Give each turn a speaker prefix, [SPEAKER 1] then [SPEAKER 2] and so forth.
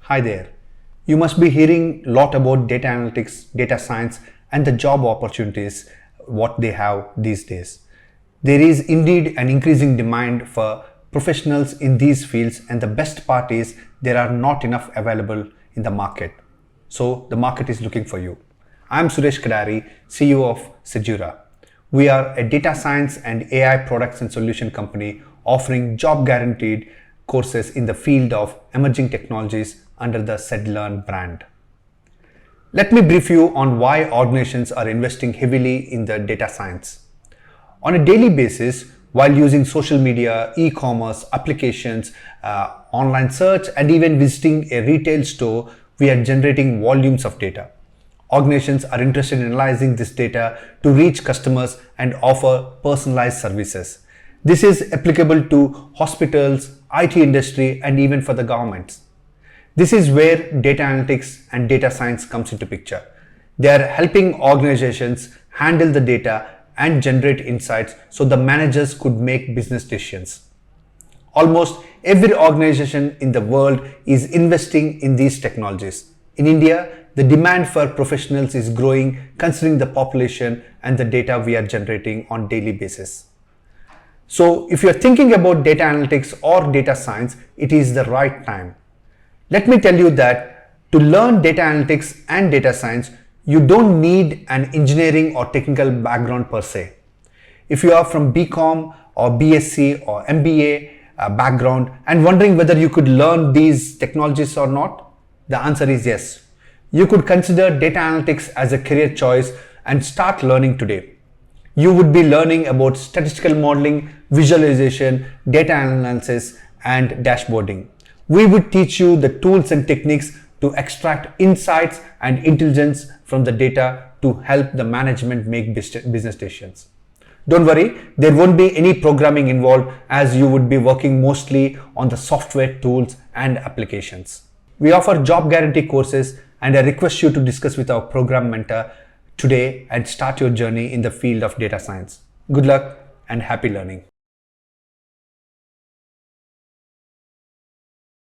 [SPEAKER 1] Hi there. You must be hearing a lot about data analytics, data science, and the job opportunities what they have these days. There is indeed an increasing demand for professionals in these fields, and the best part is there are not enough available in the market. So the market is looking for you. I'm Suresh Kadari, CEO of Sejura. We are a data science and AI products and solution company offering job guaranteed courses in the field of emerging technologies under the SedLearn brand. Let me brief you on why organizations are investing heavily in the data science. On a daily basis, while using social media, e-commerce, applications, online search, and even visiting a retail store, we are generating volumes of data. Organizations are interested in analyzing this data to reach customers and offer personalized services. This is applicable to hospitals, IT industry, and even for the governments. This is where data analytics and data science comes into picture. They are helping organizations handle the data and generate insights so the managers could make business decisions. Almost every organization in the world is investing in these technologies. In India, the demand for professionals is growing considering the population and the data we are generating on daily basis. So if you are thinking about data analytics or data science, it is the right time. Let me tell you that to learn data analytics and data science, you don't need an engineering or technical background per se. If you are from BCom or BSc or MBA background and wondering whether you could learn these technologies or not, the answer is yes. You could consider data analytics as a career choice and start learning today. You would be learning about statistical modeling, visualization, data analysis, and dashboarding. We would teach you the tools and techniques to extract insights and intelligence from the data to help the management make business decisions. Don't worry, there won't be any programming involved as you would be working mostly on the software tools and applications. We offer job guarantee courses, and I request you to discuss with our program mentor today and start your journey in the field of data science. Good luck and happy learning.